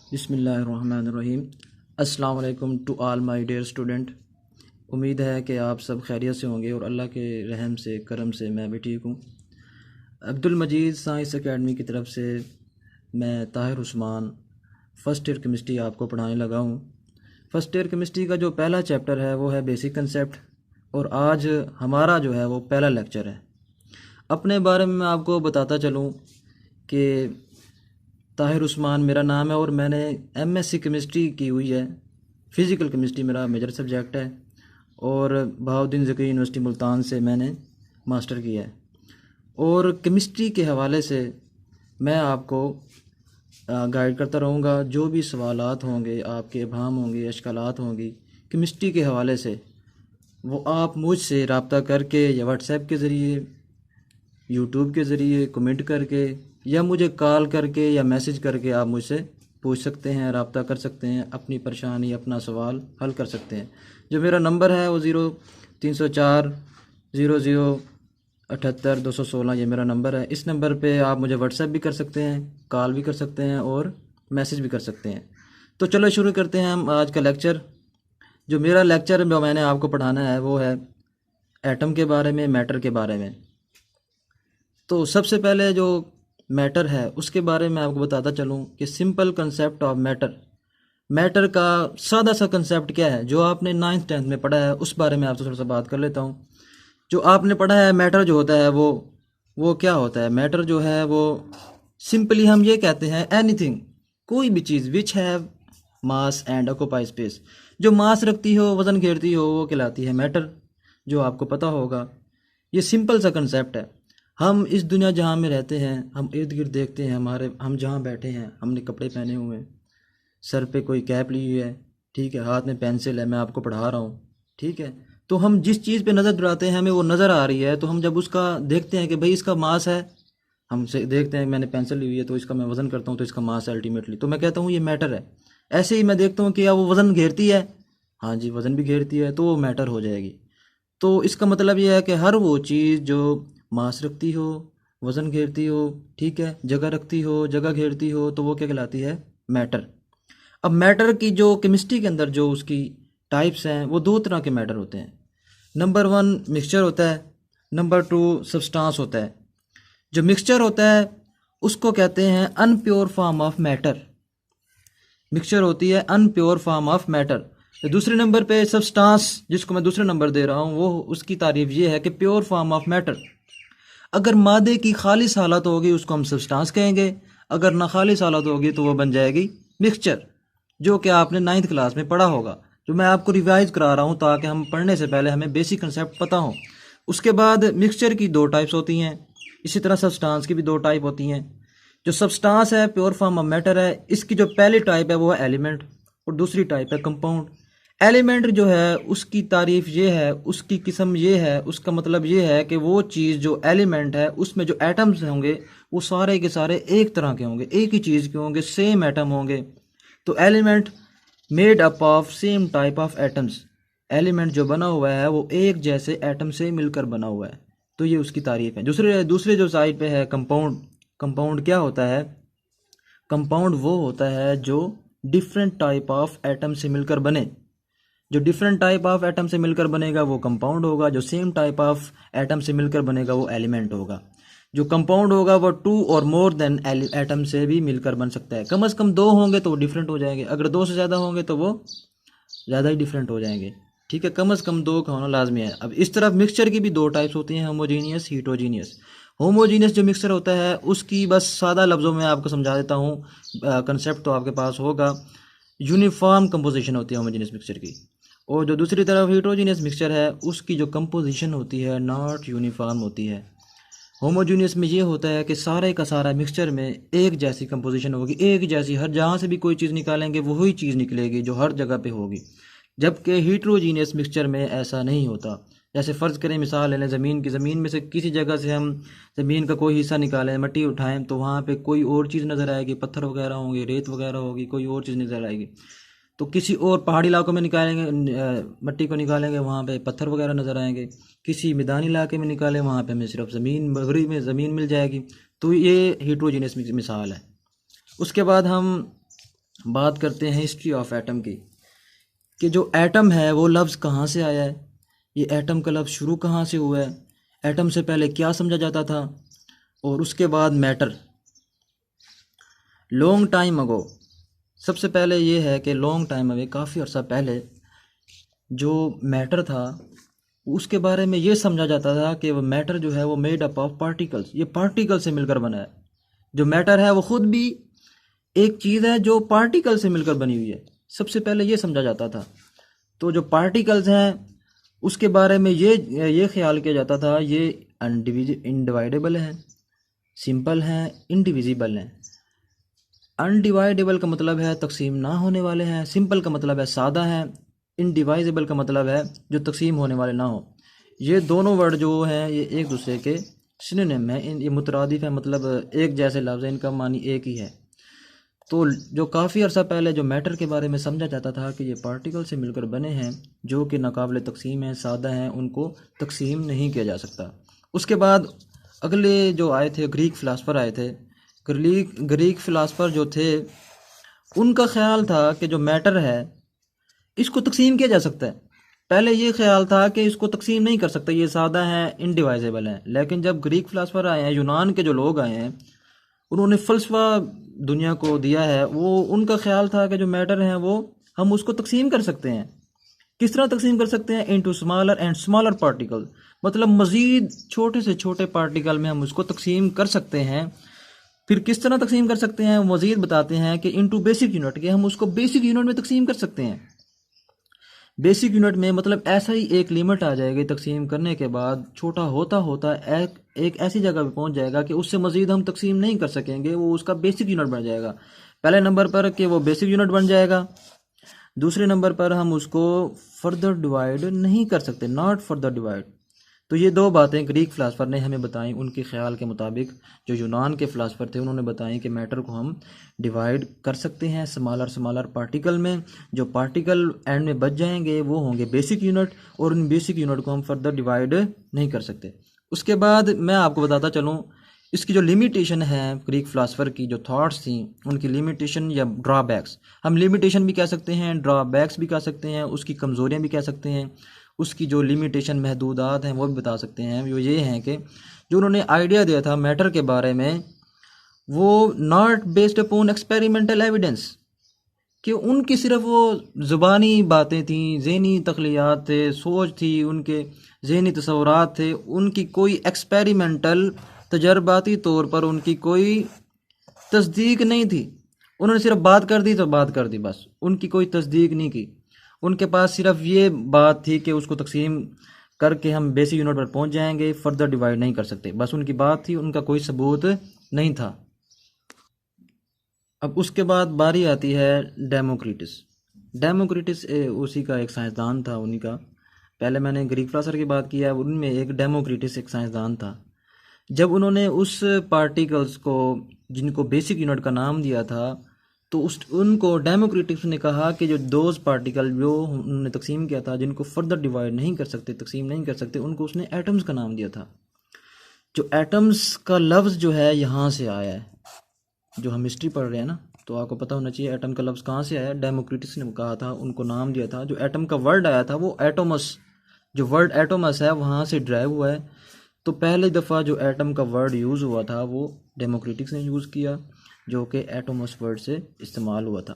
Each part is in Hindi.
बिस्मिल्लाहिर्रहमानिर्रहीम। अस्सलाम वालेकुम to all my dear student. उम्मीद है कि आप सब खैरियत से होंगे और अल्लाह के रहम से करम से मैं भी ठीक हूँ। अब्दुल मजीद साइंस एकेडमी की तरफ से मैं Tahir Usman first year chemistry आपको पढ़ाने लगा हूँ। फ़र्स्ट ईयर केमिस्ट्री का जो पहला चैप्टर है वो है बेसिक कंसेप्ट, और आज हमारा जो है वो पहला लेक्चर है। अपने बारे में मैं आपको बताता चलूँ कि ताहिर उस्मान मेरा नाम है और मैंने एमएससी केमिस्ट्री की हुई है। फ़िज़िकल केमिस्ट्री मेरा मेजर सब्जेक्ट है और बहाउद्दीन ज़की यूनिवर्सिटी मुल्तान से मैंने मास्टर किया है। और केमिस्ट्री के हवाले से मैं आपको गाइड करता रहूँगा। जो भी सवालात होंगे, आपके इबाहम होंगे, अश्कालात होंगी केमिस्ट्री के हवाले से, वो आप मुझसे रब्ता करके या व्हाट्सएप के ज़रिए, यूट्यूब के ज़रिए कमेंट करके, या मुझे कॉल करके या मैसेज करके आप मुझसे पूछ सकते हैं, रब्ता कर सकते हैं, अपनी परेशानी, अपना सवाल हल कर सकते हैं। जो मेरा नंबर है वो 0304 00 78 216, ये मेरा नंबर है। इस नंबर पे आप मुझे व्हाट्सएप भी कर सकते हैं, कॉल भी कर सकते हैं और मैसेज भी कर सकते हैं। तो चलो शुरू करते हैं हम आज का लेक्चर। जो मेरा लेक्चर जो मैंने आपको पढ़ाना है वो है एटम के बारे में, मैटर के बारे में। तो सबसे पहले जो मैटर है उसके बारे में आपको बताता चलूँ कि simple concept of matter. Matter का सादा सा कंसेप्ट क्या है जो आपने 9th 10th में पढ़ा है, उस बारे में आपसे थोड़ा सा बात कर लेता हूँ। जो आपने पढ़ा है मैटर जो होता है वो क्या होता है। मैटर जो है वो सिंपली हम ये कहते हैं एनीथिंग, कोई भी चीज़ which have mass and occupy space. जो मास रखती हो, वज़न घेरती हो, वो कहलाती है मैटर, जो आपको पता होगा। ये सिंपल सा कंसेप्ट है। हम इस दुनिया जहाँ में रहते हैं, हम इर्द गिर्द देखते हैं, हम जहाँ बैठे हैं, हमने कपड़े पहने हुए हैं, सर पे कोई कैप ली हुई है, ठीक है, हाथ में पेंसिल है, मैं आपको पढ़ा रहा हूँ, ठीक है। तो हम जिस चीज़ पे नज़र दौड़ाते हैं, हमें वो नज़र आ रही है, तो हम जब उसका देखते हैं कि भाई इसका मास है, हम से देखते हैं मैंने पेंसिल ली हुई है तो इसका मैं वज़न करता हूँ तो इसका मास है अल्टीमेटली, तो मैं कहता हूँ ये मैटर है। ऐसे ही मैं देखता हूँ कि क्या वो वज़न घेरती है, हाँ जी वज़न भी घेरती है, तो वो मैटर हो जाएगी। तो इसका मतलब ये है कि हर वो चीज़ जो मास रखती हो, वज़न घेरती हो, ठीक है, जगह रखती हो, जगह घेरती हो, तो वो क्या कहलाती है, मैटर। अब मैटर की जो केमिस्ट्री के अंदर जो उसकी टाइप्स हैं वो दो तरह के मैटर होते हैं। नंबर 1 मिक्सचर होता है, नंबर 2 सब्सटेंस होता है। जो मिक्सचर होता है उसको कहते हैं unpure form of matter. Mixture होती है अनप्योर फॉर्म ऑफ मैटर। तो दूसरे नंबर पे सब्सटेंस, जिसको मैं दूसरे नंबर दे रहा हूँ, वो उसकी तारीफ ये है कि प्योर फॉर्म ऑफ मैटर। अगर मादे की खालिस हालत होगी उसको हम सब्सटेंस कहेंगे, अगर ना खालिस हालत होगी तो वो बन जाएगी मिक्सचर, जो कि आपने 9th क्लास में पढ़ा होगा। जो मैं आपको रिवाइज करा रहा हूँ ताकि हम पढ़ने से पहले हमें बेसिक कंसेप्ट पता हो। उसके बाद मिक्सचर की 2 टाइप्स होती हैं, इसी तरह सब्सटेंस की भी 2 टाइप होती हैं। जो सब्सटेंस है प्योर फॉर्म ऑफ मैटर है, इसकी जो पहली टाइप है वो है एलिमेंट और दूसरी टाइप है कंपाउंड। एलिमेंट जो है उसकी तारीफ ये है, उसकी किस्म ये है, उसका मतलब ये है कि वो चीज़ जो एलिमेंट है उसमें जो एटम्स होंगे वो सारे के सारे एक तरह के होंगे, एक ही चीज़ के होंगे, सेम एटम होंगे। तो element made up of same type of atoms. Element जो बना हुआ है वो एक जैसे एटम से मिलकर बना हुआ है, तो ये उसकी तारीफ है। दूसरे दूसरे जो साइड पे है कंपाउंड। कंपाउंड क्या होता है, कंपाउंड वो होता है जो डिफरेंट टाइप ऑफ एटम से मिलकर बने। जो डिफरेंट टाइप ऑफ एटम से मिलकर बनेगा वो कंपाउंड होगा, जो सेम टाइप ऑफ एटम से मिलकर बनेगा वो एलिमेंट होगा। जो कंपाउंड होगा वो 2 और मोर देन एटम से भी मिलकर बन सकता है। कम से कम 2 होंगे तो वो डिफरेंट हो जाएंगे, अगर 2 से ज़्यादा होंगे तो वो ज़्यादा ही डिफरेंट हो जाएंगे, ठीक है। कम से कम 2 का होना लाजमी है। अब इस तरफ मिक्सचर की भी 2 टाइप्स होती हैं, होमोजीनियस, हीटरोजीनियस। होमोजीनियस जो मिक्सचर होता है उसकी बस सादा लफ्ज़ों में आपको समझा देता हूँ, कंसेप्ट तो आपके पास होगा। यूनिफॉर्म कंपोजिशन होती है होमोजीनियस मिक्सचर की। और जो दूसरी तरफ हीटरोजीनियस मिक्सचर है उसकी जो कंपोजिशन होती है नॉट यूनिफॉर्म होती है। होमोजीनियस में ये होता है कि सारे का सारा मिक्सचर में एक जैसी कंपोजिशन होगी, एक जैसी, हर जहाँ से भी कोई चीज़ निकालेंगे वही चीज़ निकलेगी जो हर जगह पे होगी। जबकि हीटरोजीनियस मिक्सचर में ऐसा नहीं होता। जैसे फ़र्ज़ करें, मिसाल ले लें ज़मीन की, ज़मीन में से किसी जगह से हम ज़मीन का कोई हिस्सा निकालें, मिट्टी उठाएं, तो वहाँ पे कोई और चीज़ नज़र आएगी, पत्थर वगैरह होंगे, रेत वगैरह होगी, कोई और चीज़ नज़र आएगी। तो किसी और पहाड़ी इलाकों में निकालेंगे, मिट्टी को निकालेंगे, वहाँ पे पत्थर वगैरह नज़र आएंगे। किसी मैदानी इलाके में निकालें, वहाँ पे हमें सिर्फ ज़मीन, मगरी में ज़मीन मिल जाएगी। तो ये हीटरोजीनियस मिसाल है। उसके बाद हम बात करते हैं हिस्ट्री ऑफ एटम की, कि जो एटम है वो लफ्ज़ कहाँ से आया है, ये एटम का लफ्ज़ शुरू कहाँ से हुआ है, एटम से पहले क्या समझा जाता था, और उसके बाद मैटर। लॉन्ग टाइम अगो, सबसे पहले ये है कि लॉन्ग टाइम अवे, काफ़ी अर्सा पहले जो मैटर था उसके बारे में ये समझा जाता था कि वो मैटर जो है वो मेड अप ऑफ पार्टिकल्स, ये पार्टिकल से मिलकर बना है। जो मैटर है वो खुद भी एक चीज़ है जो पार्टिकल से मिलकर बनी हुई है, सबसे पहले ये समझा जाता था। तो जो पार्टिकल्स हैं उसके बारे में ये ख्याल किया जाता था ये इनडिवाइडेबल हैं, सिंपल हैं, इंडिविजिबल हैं। अनडिवाइडेबल का मतलब है तकसीम ना होने वाले हैं, सिंपल का मतलब है सादा है, इनडिवाइजेबल का मतलब है जो तकसीम होने वाले ना हो। ये दोनों वर्ड जो हैं ये एक दूसरे के सिनोनिम है, ये मुतरादिफ है, मतलब एक जैसे लफ्ज़ है, इनका मानी एक ही है। तो जो काफ़ी अर्सा पहले जो मैटर के बारे में समझा जाता था कि ये पार्टिकल से मिलकर बने हैं जो कि नाकाबिल तकसीम हैं, सादा हैं, उनको तकसीम नहीं किया जा सकता। उसके बाद अगले जो आए थे ग्रीक फ़िलासफ़र आए थे। ग्रीक फ़िलासफ़र जो थे उनका ख्याल था कि जो मैटर है इसको तकसीम किया जा सकता है। पहले ये ख्याल था कि इसको तकसीम नहीं कर सकता, ये सादा है, इनडिवाइजेबल है। लेकिन जब ग्रीक फ़िलासफ़र आए हैं, यूनान के जो लोग आए हैं, उन्होंने फ़लसफ़ा दुनिया को दिया है, वो उनका ख्याल था कि जो मैटर है वो हम उसको तकसीम कर सकते हैं। किस तरह तकसीम कर सकते हैं? Into smaller and smaller particle, मतलब मज़ीद छोटे से छोटे पार्टिकल में हम उसको तकसीम कर सकते हैं। फिर किस तरह तकसीम कर सकते हैं मज़ीद बताते हैं कि इनटू बेसिक यूनिट, कि हम उसको बेसिक यूनिट में तकसीम कर सकते हैं। बेसिक यूनिट में मतलब ऐसा ही एक लिमिट आ जाएगी तकसीम करने के बाद, छोटा होता होता एक ऐसी जगह पे पहुंच जाएगा कि उससे मज़ीद हम तकसीम नहीं कर सकेंगे, वो उसका बेसिक यूनिट बन जाएगा। पहले नंबर पर कि वो बेसिक यूनिट बन जाएगा, दूसरे नंबर पर हम उसको फर्दर डिवाइड नहीं कर सकते, नॉट फर्दर डिवाइड। तो ये दो बातें ग्रीक फ़िलासफ़र ने हमें बताई, उनके ख्याल के मुताबिक। जो यूनान के फ़िलासफ़र थे उन्होंने बताई कि मैटर को हम डिवाइड कर सकते हैं स्मॉलर स्मॉलर पार्टिकल में, जो पार्टिकल एंड में बच जाएंगे वो होंगे बेसिक यूनिट, और उन बेसिक यूनिट को हम फर्दर डिवाइड नहीं कर सकते। उसके बाद मैं आपको बताता चलूँ इसकी जो लिमिटेशन है ग्रीक फ़िलासफ़र की, जो थॉट्स थी उनकी लिमिटेशन या ड्रॉबैक्स, हम लिमिटेशन भी कह सकते हैं, ड्रॉबैक्स भी कह सकते हैं, उसकी कमज़ोरियाँ भी कह सकते हैं, उसकी जो लिमिटेशन महदूदात हैं वो भी बता सकते हैं। वो ये हैं कि जो उन्होंने आइडिया दिया था मैटर के बारे में वो not based upon experimental evidence, कि उनकी सिर्फ वो ज़ुबानी बातें थी, ज़हनी तख्लियात थे, सोच थी, उनके ज़हनी तस्वुरात थे, उनकी कोई एक्सपेरिमेंटल तजर्बाती तौर पर उनकी कोई तस्दीक नहीं थी। उन्होंने सिर्फ बात कर दी तो बात कर दी, बस उनकी कोई तस्दीक नहीं की। उनके पास सिर्फ ये बात थी कि उसको तकसीम करके हम बेसिक यूनिट पर पहुंच जाएंगे, फर्दर डिवाइड नहीं कर सकते, बस उनकी बात थी, उनका कोई सबूत नहीं था। अब उसके बाद बारी आती है डेमोक्रिटस। डेमोक्रिटस उसी का एक साइंसदान था, उन्हीं का। पहले मैंने ग्रीक फिलोसोफर की बात की है, उनमें एक डेमोक्रिटस एक साइंसदान था। जब उन्होंने उस पार्टिकल्स को जिनको बेसिक यूनिट का नाम दिया था, तो उनको डेमोक्रिटस ने कहा कि जो दोज पार्टिकल जो उन्होंने तकसीम किया था, जिनको फर्दर डिवाइड नहीं कर सकते, तकसीम नहीं कर सकते, उनको उसने एटम्स का नाम दिया था। जो एटम्स का लफ्ज़ जो है यहाँ से आया है, जो हम हिस्ट्री पढ़ रहे हैं ना, तो आपको पता होना चाहिए एटम का लफ्ज़ कहाँ से आया। डेमोक्रिटस ने कहा था, उनको नाम दिया था। जो एटम का वर्ड आया था वो एटोमस, जो वर्ड एटोमस है वहाँ से ड्राइव हुआ है। तो पहली दफ़ा जो एटम का वर्ड यूज़ हुआ था वो डेमोक्रिटिक्स ने यूज़ किया, जो कि एटोमस वर्ड से इस्तेमाल हुआ था,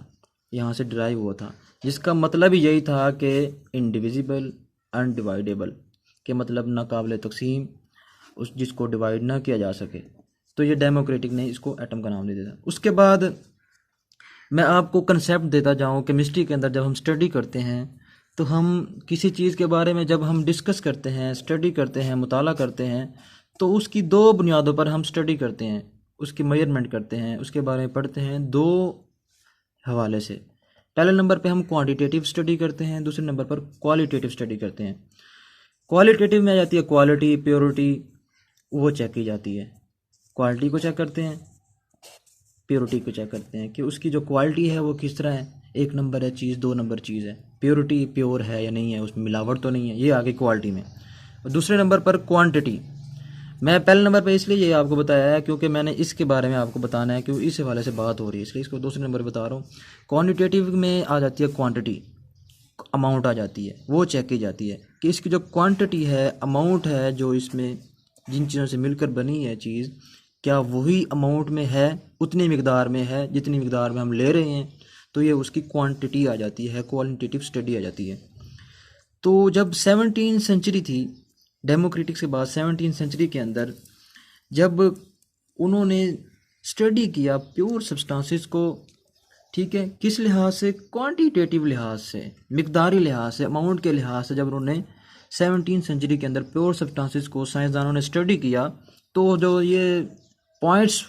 यहाँ से ड्राइव हुआ था, जिसका मतलब ही यही था कि इंडिविजिबल अनडिवाइडेबल, के मतलब नाकाबिल तकसीम, उस जिसको डिवाइड ना किया जा सके। तो ये डेमोक्रेटिक ने इसको एटम का नाम दे दिया था। उसके बाद मैं आपको कंसेप्ट देता जाऊँ। केमिस्ट्री के अंदर जब हम स्टडी करते हैं तो हम किसी चीज़ के बारे में जब हम डिस्कस करते हैं, स्टडी करते हैं, मुताला करते हैं, तो उसकी दो बुनियादों पर हम स्टडी करते हैं, उसकी मेजरमेंट करते हैं, उसके बारे में पढ़ते हैं दो हवाले से। पहले नंबर पे हम क्वांटिटेटिव स्टडी करते हैं, दूसरे नंबर पर क्वालिटेटिव स्टडी करते हैं। क्वालिटेटिव में आ जाती है क्वालिटी, प्योरिटी, वो चेक की जाती है। क्वालिटी को चेक करते हैं, प्योरिटी को चेक करते हैं कि उसकी जो क्वालिटी है वो किस तरह है, एक नंबर है चीज़, दो नंबर चीज़ है, प्योरिटी प्योर है या नहीं है, उसमें मिलावट तो नहीं है, ये आ गई क्वालिटी में। और दूसरे नंबर पर क्वांटिटी, मैं पहले नंबर पे इसलिए ये आपको बताया है क्योंकि मैंने इसके बारे में आपको बताना है, क्योंकि इस हवाले से बात हो रही है, इसलिए इसको दूसरे नंबर पे बता रहा हूँ। क्वान्टिटेटिव में आ जाती है क्वांटिटी, अमाउंट आ जाती है, वो चेक की जाती है कि इसकी जो क्वांटिटी है, अमाउंट है, जो इसमें जिन चीज़ों से मिलकर बनी है चीज़, क्या वही अमाउंट में है, उतनी मिकदार में है जितनी मिकदार में हम ले रहे हैं, तो ये उसकी क्वांटिटी आ जाती है, क्वालिटेटिव स्टडी आ जाती है। तो जब 17वीं सेंचुरी थी, डेमोक्रेटिक्स के बाद 17वीं सेंचुरी के अंदर जब उन्होंने स्टडी किया प्योर सब्सटेंसेस को, ठीक है, किस लिहाज से, क्वांटिटेटिव लिहाज से, मिकदारी लिहाज से, अमाउंट के लिहाज से, जब उन्होंने 17वीं सेंचुरी के अंदर प्योर सब्सटेंसेस को साइंसदानों ने स्टडी किया, तो जो ये पॉइंट्स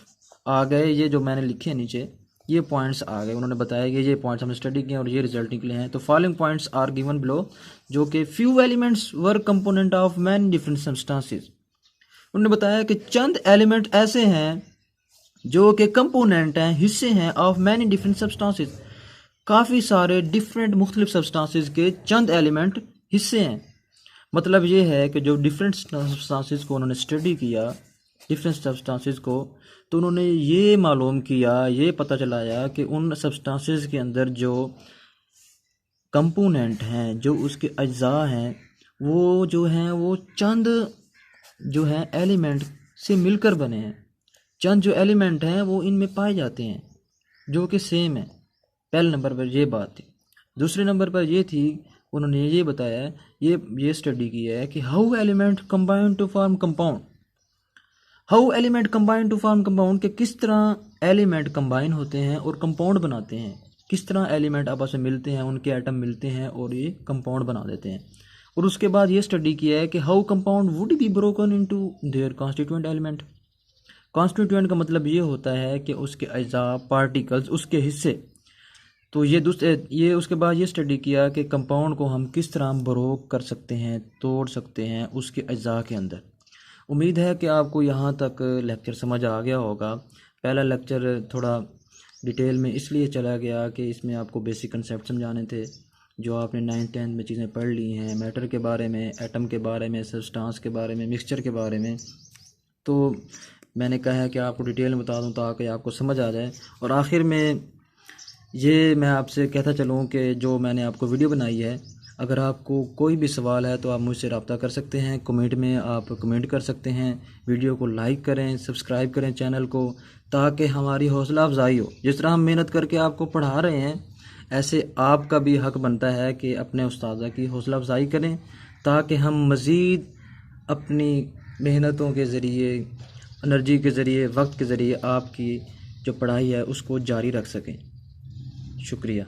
आ गए, ये जो मैंने लिखे हैं नीचे, ये पॉइंट्स आ गए। उन्होंने बताया कि ये पॉइंट्स हमने स्टडी किए और ये रिजल्ट निकले हैं। तो following points are given below, जो कि few elements were component of many different substances. उन्होंने बताया कि चंद एलिमेंट ऐसे हैं जो कि कंपोनेंट हैं, हिस्से हैं, ऑफ मैनी डिफरेंट सब्सटेंसेस, काफ़ी सारे डिफरेंट मुख्तलिफ सब्सटेंसेस के चंद एलिमेंट हिस्से हैं। मतलब ये है कि जो डिफरेंट सब्सटेंसेस को उन्होंने स्टडी किया, डिफरेंट सब्सटेंसेस को, तो उन्होंने ये मालूम किया, ये पता चलाया कि उन सब्सटेंसेस के अंदर जो कंपोनेंट हैं, जो उसके अज्जा हैं, वो जो हैं वो चंद जो हैं एलिमेंट से मिलकर बने हैं। चंद जो एलिमेंट हैं वो इनमें पाए जाते हैं जो कि सेम है। पहले नंबर पर ये बात थी। दूसरे नंबर पर ये थी, उन्होंने ये बताया, ये स्टडी की है कि how element combine to form compound, how element combine to form compound, कि किस तरह एलिमेंट कंबाइन होते हैं और कंपाउंड बनाते हैं, किस तरह एलिमेंट आपस में मिलते हैं, उनके एटम मिलते हैं और ये कंपाउंड बना देते हैं। और उसके बाद ये स्टडी किया है कि how compound would be broken into their constituent element. Constituent का मतलब ये होता है कि उसके अज्जा, पार्टिकल्स, उसके हिस्से। तो ये उसके बाद ये स्टडी किया कि कंपाउंड को हम किस तरह ब्रोक कर सकते हैं, तोड़ सकते हैं उसके अज्जा के अंदर। उम्मीद है कि आपको यहाँ तक लेक्चर समझ आ गया होगा। पहला लेक्चर थोड़ा डिटेल में इसलिए चला गया कि इसमें आपको बेसिक कंसेप्ट समझाने थे, जो आपने 9th 10th में चीज़ें पढ़ ली हैं, मैटर के बारे में, एटम के बारे में, सब्सटेंस के बारे में, मिक्सचर के बारे में। तो मैंने कहा है कि आपको डिटेल में बता दूं ताकि आपको समझ आ जाए। और आखिर में ये मैं आपसे कहता चलूँ कि जो मैंने आपको वीडियो बनाई है, अगर आपको कोई भी सवाल है तो आप मुझसे रब्ता कर सकते हैं, कमेंट में आप कमेंट कर सकते हैं। वीडियो को लाइक करें, सब्सक्राइब करें चैनल को, ताकि हमारी हौसला अफजाई हो। जिस तरह हम मेहनत करके आपको पढ़ा रहे हैं, ऐसे आपका भी हक बनता है कि अपने उस्ताद की हौसला अफजाई करें, ताकि हम मज़ीद अपनी मेहनतों के ज़रिए, एनर्जी के ज़रिए, वक्त के ज़रिए आपकी जो पढ़ाई है उसको जारी रख सकें। शुक्रिया।